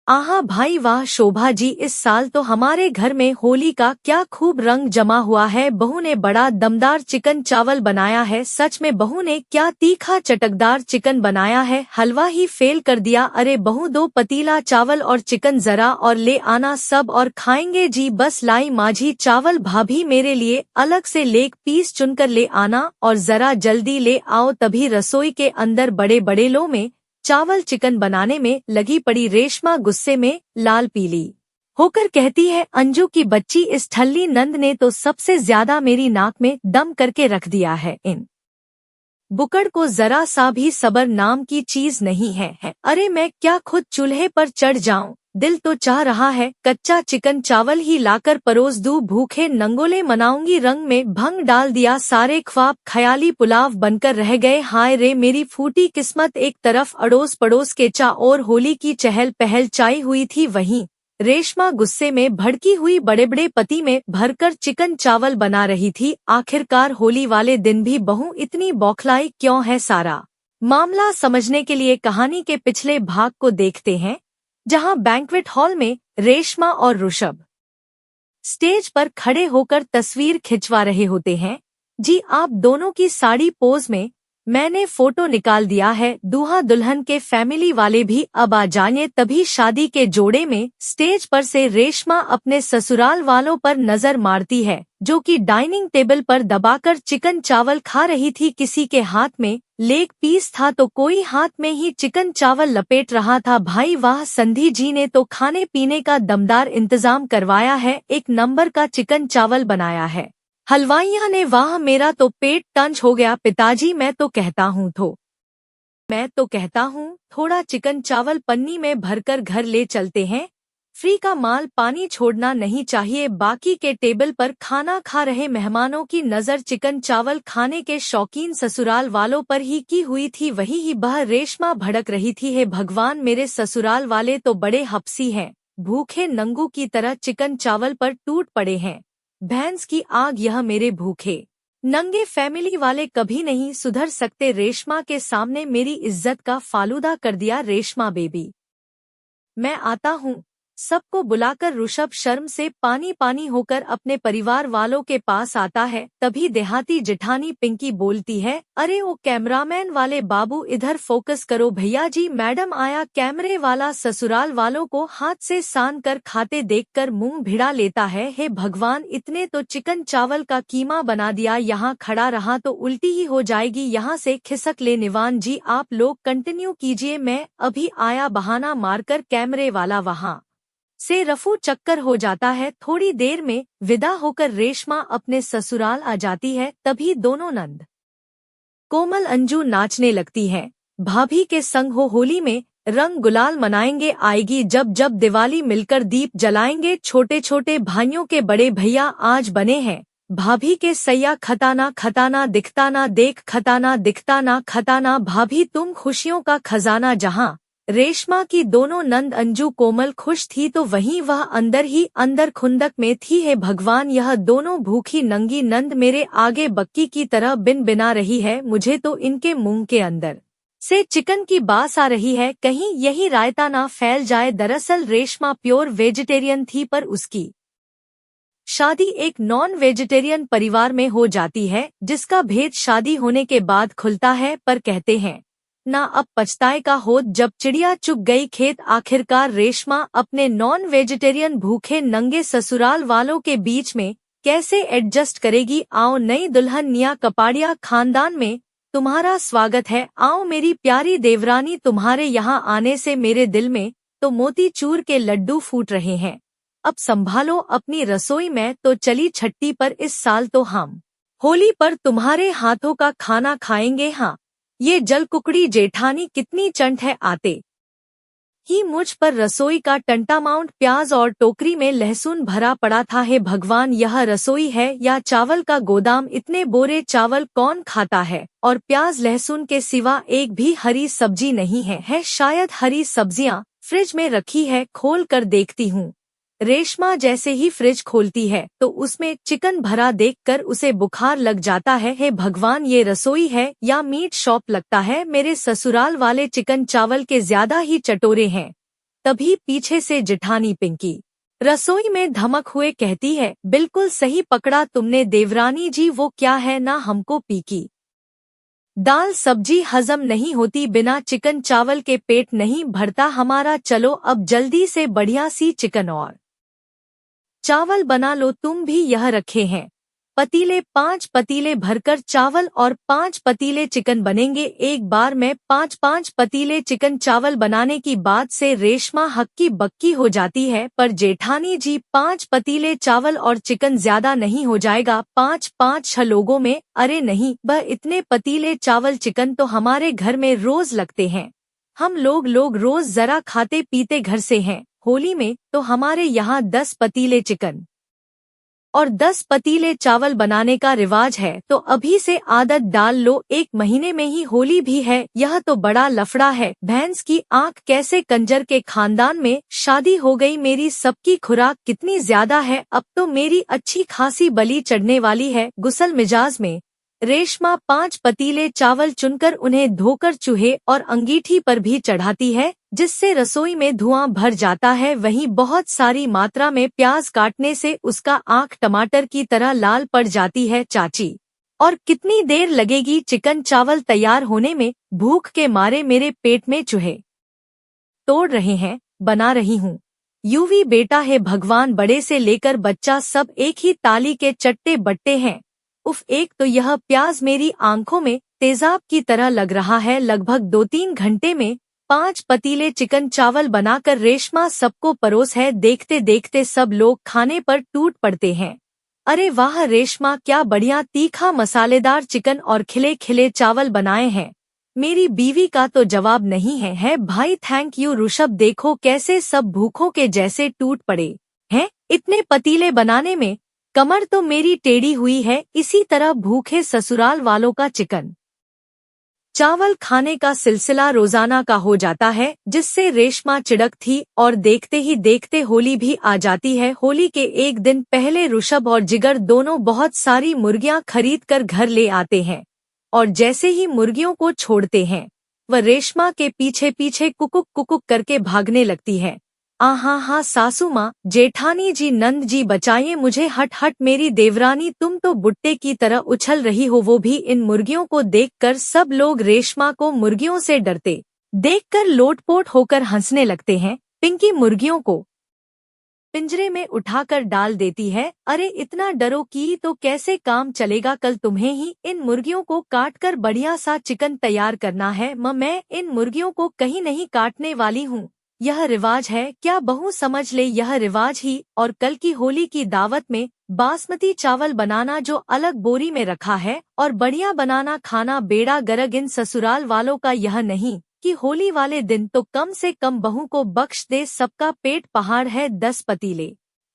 आहा भाई वाह शोभा जी, इस साल तो हमारे घर में होली का क्या खूब रंग जमा हुआ है। बहू ने बड़ा दमदार चिकन चावल बनाया है। सच में बहू ने क्या तीखा चटकदार चिकन बनाया है, हलवा ही फेल कर दिया। अरे बहू, 2 पतीला चावल और चिकन जरा और ले आना, सब और खाएंगे जी। बस लाई माझी चावल। भाभी मेरे लिए अलग से लेग पीस चुनकर ले आना और जरा जल्दी ले आओ। तभी रसोई के अंदर बड़े बड़े लो में चावल चिकन बनाने में लगी पड़ी रेशमा गुस्से में लाल पीली होकर कहती है, अंजू की बच्ची, इस ठल्ली नंद ने तो सबसे ज्यादा मेरी नाक में दम करके रख दिया है। इन बुकड़ को जरा सा भी सबर नाम की चीज नहीं है। अरे मैं क्या खुद चूल्हे पर चढ़ जाऊं, दिल तो चाह रहा है कच्चा चिकन चावल ही लाकर परोस दूं। भूखे नंगोले मनाऊंगी, रंग में भंग डाल दिया सारे ख्वाब, ख्याली पुलाव बनकर रह गए। हाय रे मेरी फूटी किस्मत। एक तरफ अड़ोस पड़ोस के चा और होली की चहल पहल चाई हुई थी, वहीं रेशमा गुस्से में भड़की हुई बड़े बड़े पति में भरकर चिकन चावल बना रही थी। आखिरकार होली वाले दिन भी बहू इतनी बौखलाई क्यों है, सारा मामला समझने के लिए कहानी के पिछले भाग को देखते हैं, जहां बैंक्वेट हॉल में रेशमा और ऋषभ स्टेज पर खड़े होकर तस्वीर खिंचवा रहे होते हैं। जी आप दोनों की साड़ी पोज में मैंने फोटो निकाल दिया है। दूल्हा दुल्हन के फैमिली वाले भी अब आ जाएं। तभी शादी के जोड़े में स्टेज पर से रेशमा अपने ससुराल वालों पर नजर मारती है, जो कि डाइनिंग टेबल पर दबाकर चिकन चावल खा रही थी। किसी के हाथ में लेग पीस था तो कोई हाथ में ही चिकन चावल लपेट रहा था। भाई वाह, संधि जी ने तो खाने पीने का दमदार इंतजाम करवाया है, 1 नंबर का चिकन चावल बनाया है। हलवाइया ने वाह, मेरा तो पेट टंच हो गया। पिताजी मैं तो कहता हूँ थोड़ा चिकन चावल पन्नी में भरकर घर ले चलते हैं। फ्री का माल पानी छोड़ना नहीं चाहिए। बाकी के टेबल पर खाना खा रहे मेहमानों की नजर चिकन चावल खाने के शौकीन ससुराल वालों पर ही की हुई थी। वही ही बह रेशमा भड़क रही थी, हे भगवान, मेरे ससुराल वाले तो बड़े हपसी हैं, भूखे नंगू की तरह चिकन चावल पर टूट पड़े हैं। भैंस की आग, यह मेरे भूखे नंगे फैमिली वाले कभी नहीं सुधर सकते। रेशमा के सामने मेरी इज्जत का फालूदा कर दिया। रेशमा बेबी, मैं आता हूँ। सबको बुलाकर ऋषभ शर्म से पानी पानी होकर अपने परिवार वालों के पास आता है। तभी देहाती जेठानी पिंकी बोलती है, अरे ओ कैमरामैन वाले बाबू, इधर फोकस करो। भैया जी, मैडम आया। कैमरे वाला ससुराल वालों को हाथ से सान कर खाते देखकर मुंह भिड़ा लेता है। हे भगवान, इतने तो चिकन चावल का कीमा बना दिया, यहाँ खड़ा रहा तो उल्टी ही हो जाएगी। यहाँ से खिसक ले। निवान जी आप लोग कंटिन्यू कीजिए, मैं अभी आया। बहाना मारकर कैमरे वाला वहाँ से रफू चक्कर हो जाता है। थोड़ी देर में विदा होकर रेशमा अपने ससुराल आ जाती है। तभी दोनों नंद कोमल अंजू नाचने लगती है। भाभी के संग हो होली में रंग गुलाल मनाएंगे, आएगी जब जब दिवाली, मिलकर दीप जलाएंगे। छोटे छोटे भाइयों के बड़े भैया आज बने हैं भाभी के सैया। खताना खताना दिखता ना देख, खताना दिखता ना खताना। भाभी तुम खुशियों का खजाना। जहाँ रेशमा की दोनों नंद अंजू कोमल खुश थी तो वहीं वह अंदर ही अंदर खुंदक में थी। है भगवान, यह दोनों भूखी नंगी नंद मेरे आगे बक्की की तरह बिन बिना रही है। मुझे तो इनके मुंह के अंदर से चिकन की बास आ रही है, कहीं यही रायता ना फैल जाए। दरअसल रेशमा प्योर वेजिटेरियन थी, पर उसकी शादी एक नॉन वेजिटेरियन परिवार में हो जाती है, जिसका भेद शादी होने के बाद खुलता है। पर कहते हैं ना, अब पछताए का होत जब चिड़िया चुग गई खेत। आखिरकार रेशमा अपने नॉन वेजिटेरियन भूखे नंगे ससुराल वालों के बीच में कैसे एडजस्ट करेगी। आओ नई दुल्हन निया कपाड़िया खानदान में तुम्हारा स्वागत है। आओ मेरी प्यारी देवरानी, तुम्हारे यहाँ आने से मेरे दिल में तो मोतीचूर के लड्डू फूट रहे हैं। अब संभालो अपनी रसोई में तो चली छट्टी पर। इस साल तो हम होली पर तुम्हारे हाथों का खाना खाएंगे। हाँ, ये जल कुकड़ी जेठानी कितनी चंट है, आते ही मुझ पर रसोई का टंटामाउंट प्याज और टोकरी में लहसुन भरा पड़ा था। हे भगवान, यह रसोई है या चावल का गोदाम? इतने बोरे चावल कौन खाता है? और प्याज लहसुन के सिवा एक भी हरी सब्जी नहीं है। शायद हरी सब्जियां फ्रिज में रखी है, खोल कर देखती हूँ। रेशमा जैसे ही फ्रिज खोलती है तो उसमें चिकन भरा देखकर उसे बुखार लग जाता है। हे भगवान, ये रसोई है या मीट शॉप? लगता है मेरे ससुराल वाले चिकन चावल के ज्यादा ही चटोरे हैं। तभी पीछे से जेठानी पिंकी रसोई में धमक हुए कहती है, बिल्कुल सही पकड़ा तुमने देवरानी जी, वो क्या है ना हमको पीकी दाल सब्जी हजम नहीं होती, बिना चिकन चावल के पेट नहीं भरता हमारा, चलो अब जल्दी से बढ़िया सी चिकन और चावल बना लो। तुम भी यह रखे हैं पतीले, 5 पतीले भरकर चावल और 5 पतीले चिकन बनेंगे एक बार में। 5-5 पतीले चिकन चावल बनाने की बात से रेशमा हक्की बक्की हो जाती है, पर जेठानी जी 5 पतीले चावल और चिकन ज्यादा नहीं हो जाएगा 5-5 लोगों में? अरे नहीं, वह इतने पतीले चावल चिकन तो हमारे घर में रोज लगते हैं, हम लोग रोज जरा खाते पीते घर से हैं। होली में तो हमारे यहाँ 10 पतीले चिकन और 10 पतीले चावल बनाने का रिवाज है, तो अभी से आदत डाल लो, 1 महीने में ही होली भी है, यह तो बड़ा लफड़ा है। भैंस की आंख कैसे, कंजर के खानदान में शादी हो गई मेरी, सबकी खुराक कितनी ज्यादा है, अब तो मेरी अच्छी खासी बलि चढ़ने वाली है। गुस्सल मिजाज में रेशमा 5 पतीले चावल चुनकर उन्हें धोकर चूहे और अंगीठी पर भी चढ़ाती है, जिससे रसोई में धुआं भर जाता है। वहीं बहुत सारी मात्रा में प्याज काटने से उसका आंख टमाटर की तरह लाल पड़ जाती है। चाची, और कितनी देर लगेगी चिकन चावल तैयार होने में? भूख के मारे मेरे पेट में चूहे तोड़ रहे हैं, बना रही हूँ। यूवी बेटा है भगवान, बड़े से लेकर बच्चा सब एक ही ताली के चट्टे बट्टे हैं। उफ, एक तो यह प्याज मेरी आंखों में तेजाब की तरह लग रहा है। लगभग 2-3 घंटे में 5 पतीले चिकन चावल बनाकर रेशमा सबको परोस है। देखते देखते सब लोग खाने पर टूट पड़ते हैं। अरे वाह रेशमा, क्या बढ़िया तीखा मसालेदार चिकन और खिले खिले चावल बनाए हैं। मेरी बीवी का तो जवाब नहीं है भाई, थैंक यू। ऋषभ देखो कैसे सब भूखों के जैसे टूट पड़े हैं, इतने पतीले बनाने में कमर तो मेरी टेढ़ी हुई है। इसी तरह भूखे ससुराल वालों का चिकन चावल खाने का सिलसिला रोजाना का हो जाता है, जिससे रेशमा चिढ़क थी और देखते ही देखते होली भी आ जाती है। होली के एक दिन पहले ऋषभ और जिगर दोनों बहुत सारी मुर्गियां खरीद कर घर ले आते हैं, और जैसे ही मुर्गियों को छोड़ते हैं वह रेशमा के पीछे पीछे कुकुक कुकुक करके भागने लगती है। आहा सासू माँ, जेठानी जी, नंद जी बचाइए मुझे, हट हट मेरी देवरानी, तुम तो बुट्टे की तरह उछल रही हो। वो भी इन मुर्गियों को देखकर सब लोग रेशमा को मुर्गियों से डरते देखकर लोटपोट होकर हंसने लगते हैं। पिंकी मुर्गियों को पिंजरे में उठाकर डाल देती है। अरे इतना डरो कि तो कैसे काम चलेगा, कल तुम्हें ही इन मुर्गियों को काटकर बढ़िया सा चिकन तैयार करना है। मैं इन मुर्गियों को कहीं नहीं काटने वाली हूँ, यह रिवाज है क्या बहू, समझ ले यह रिवाज ही। और कल की होली की दावत में बासमती चावल बनाना जो अलग बोरी में रखा है, और बढ़िया बनाना खाना बेड़ा गर्क। इन ससुराल वालों का यह नहीं कि होली वाले दिन तो कम से कम बहू को बख्श दे, सबका पेट पहाड़ है। 10 पतीले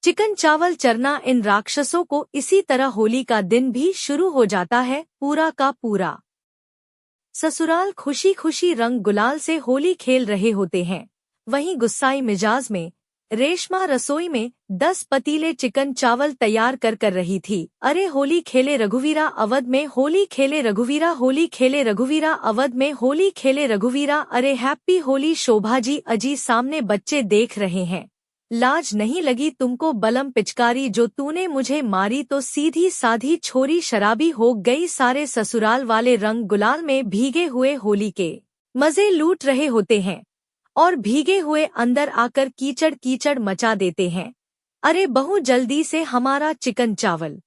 चिकन चावल चरना इन राक्षसों को इसी तरह होली का दिन भी शुरू हो जाता है। पूरा का पूरा ससुराल खुशी खुशी रंग गुलाल से होली खेल रहे होते हैं। वहीं गुस्साई मिजाज में रेशमा रसोई में 10 पतीले चिकन चावल तैयार कर रही थी। अरे होली खेले रघुवीरा अवध में, होली खेले रघुवीरा, होली खेले रघुवीरा अवध में, होली खेले रघुवीरा। अरे हैप्पी होली शोभा जी, अजी सामने बच्चे देख रहे हैं, लाज नहीं लगी तुमको? बलम पिचकारी जो तूने मुझे मारी तो सीधी साधी छोरी शराबी हो गई। सारे ससुराल वाले रंग गुलाल में भीगे हुए होली के मजे लूट रहे होते हैं, और भीगे हुए अंदर आकर कीचड़ कीचड़ मचा देते हैं। अरे बहू जल्दी से हमारा चिकन चावल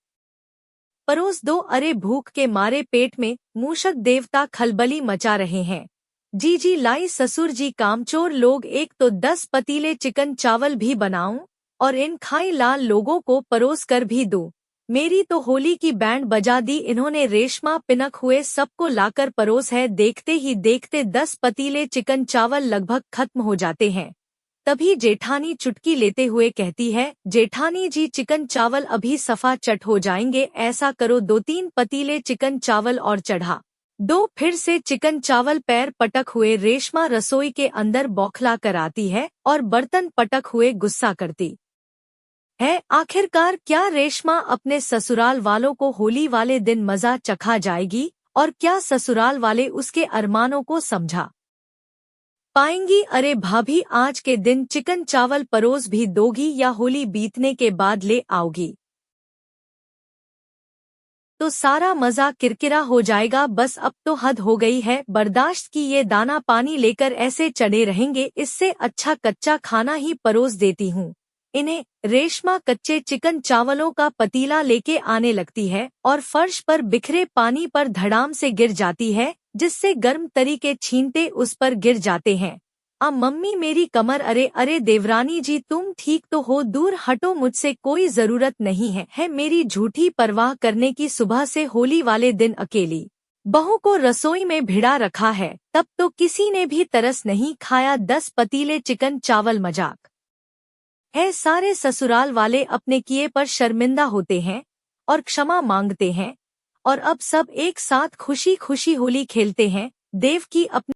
परोस दो। अरे भूख के मारे पेट में मूषक देवता खलबली मचा रहे हैं। जी लाई ससुर जी, कामचोर लोग, एक तो 10 पतीले चिकन चावल भी बनाऊं और इन खाई लाल लोगों को परोस कर भी दूं। मेरी तो होली की बैंड बजा दी इन्होंने। रेशमा पिनक हुए सबको लाकर परोस है। देखते ही देखते 10 पतीले चिकन चावल लगभग खत्म हो जाते हैं। तभी जेठानी चुटकी लेते हुए कहती है, जेठानी जी चिकन चावल अभी सफा चट हो जाएंगे, ऐसा करो 2-3 पतीले चिकन चावल और चढ़ा दो। फिर से चिकन चावल पैर पटक हुए रेशमा रसोई के अंदर बौखला कर आती है और बर्तन पटक हुए गुस्सा करती है। आखिरकार क्या रेशमा अपने ससुराल वालों को होली वाले दिन मजा चखा जाएगी, और क्या ससुराल वाले उसके अरमानों को समझा पाएंगी। अरे भाभी, आज के दिन चिकन चावल परोस भी दोगी या होली बीतने के बाद ले आओगी? तो सारा मजा किरकिरा हो जाएगा। बस अब तो हद हो गई है बर्दाश्त की, ये दाना पानी लेकर ऐसे चढ़े रहेंगे, इससे अच्छा कच्चा खाना ही परोस देती हूँ इन्हें। रेशमा कच्चे चिकन चावलों का पतीला लेके आने लगती है और फर्श पर बिखरे पानी पर धड़ाम से गिर जाती है, जिससे गर्म तरी के छींटे उस पर गिर जाते हैं। मम्मी मेरी कमर, अरे अरे देवरानी जी तुम ठीक तो हो? दूर हटो, मुझसे कोई जरूरत नहीं है मेरी झूठी परवाह करने की। सुबह से होली वाले दिन अकेली बहू को रसोई में भिड़ा रखा है, तब तो किसी ने भी तरस नहीं खाया। 10 पतीले चिकन चावल मजाक है। सारे ससुराल वाले अपने किए पर शर्मिंदा होते हैं और क्षमा मांगते हैं, और अब सब एक साथ खुशी खुशी होली खेलते हैं। देव की अपनी